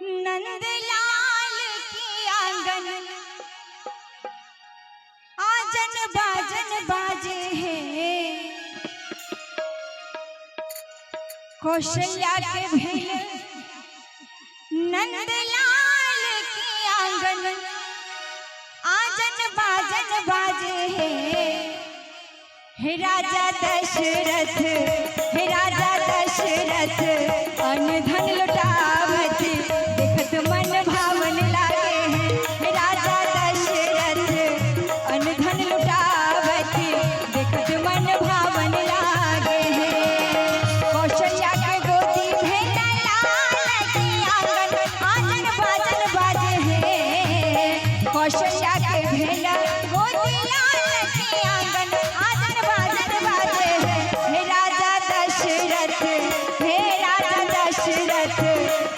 नंदलाल की आंगन आजन बाजन बाजे हैं। कौशल्या के भेल नंदलाल की आंगन आजन बाजन बाजे हैं। हे राजा दशरथ, हे राजा दशरथ, अन्न धन लुटावत देखत मन भावन लागे हैं। हे राजा दशरथ, अन्न धन लुटावत देखत मन भावन लागे हैं। कौशल्या के गोदी भेल लाल की आंगन आजन बाजन बाजे हैं। कौशल्या के भेल गोदी लाल की आंगन आजन बाजन बाजे हैं। हे राजा दशरथ, हे राजा दशरथ,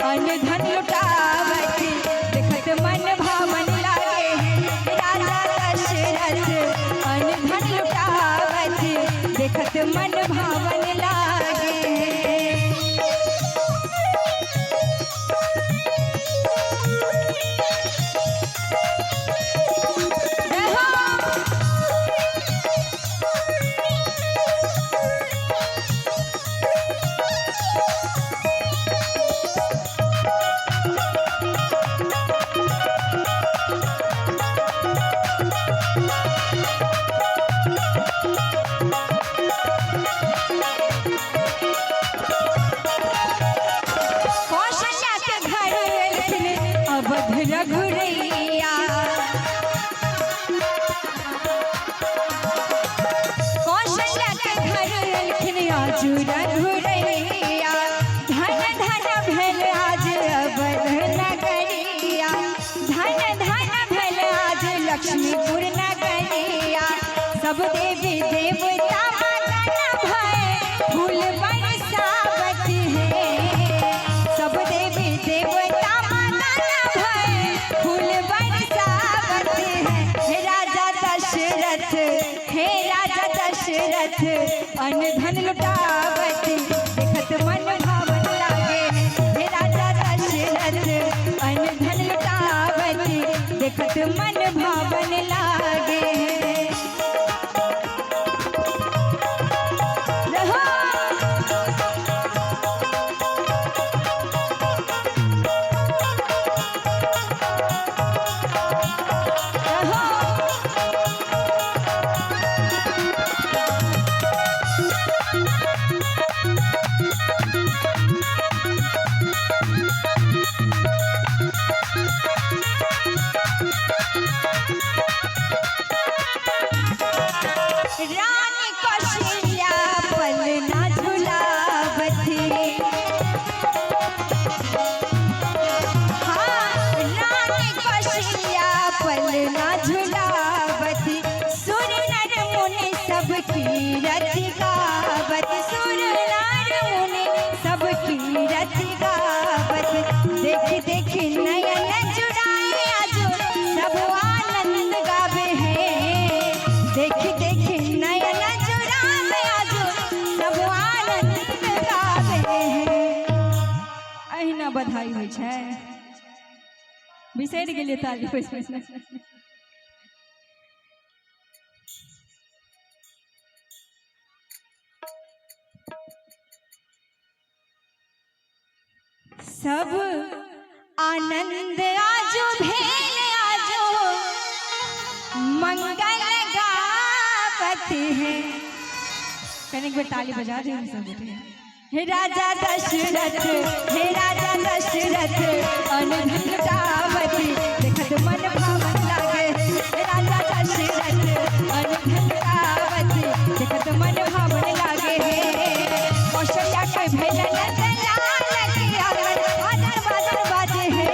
अन्न धन लुटावत देखत मन भावन लागे हैं। हे राजा दशरथ, अन्न धन लुटावत देखत मन भावन लागे हैं। कौशल्या के घर एलखिन अवध रघुरैया। कौशल्या के घर एलखिन आजू रघुरैया। धन धन भेल आज अवध नगरिया। धन धन भेल आज लक्ष्मीपुर नगरिया। सब देवी देवता मगन भय फूल बरसावत है। सब देवी देवता मगन भय फूल बरसावत है। हे राजा दशरथ, हे राजा दशरथ, अन्न धन लुटावत देखत मन भावन लागे हैं। हे राजा दशरथ, अन्न धन लुटावत देखत मन भावन लागे हैं। रानी कौशल्या पलना झुलावती। हाँ, रानी कौशल्या पलना झुलावती। सुर नर मुनि सबकी रथ गावत। सुर नर मुनि सबकी रथ गावत। देख देख नयन जुड़ाए आजो सब आनंद गावे हैं। देख देख नयन जुड़ावे आजो सब आनंद गावे हैं। अहिना बधाई होइ छै। बिसरि गेलियै ताली होइ छै। सब आनंद आजो भेल आजो मंगल गावत है। कनिक बेर ताली बजा दे हम सब बेटे। हे राजा दशरथ, हे राजा दशरथ, अन्न धन लुटावत देखत मन भावन लागे। हे राजा दशरथ, अन्न धन लुटावत देखत मन भावन लागे। कौशल्या के भेल नंदलाल की आंगन आजन बाजन बाजे हैं।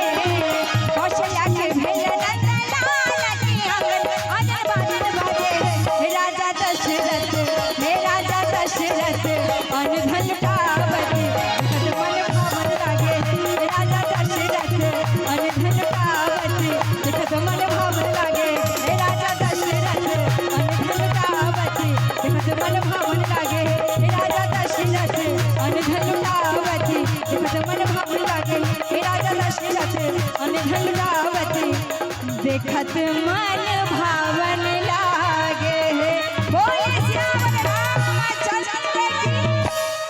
कौशल्या के भेल नंदलाल की आंगन आजन बाजन बाजे हैं। हे राजा दशरथ, हे राजा दशरथ, अन्न धन लुटावत देखत मन भावन लागे। हे राजा दशरथ, अन्न धन लुटावत देखत मन भावन लागे। हे राजा दशरथ, अन्न धन लुटावत देखत मन भावन लागे। हे राजा दशरथ, अन्न धन लुटावत देखत मन भावन लागे। हे राजा दशरथ अनधन गावत देखत मन भावन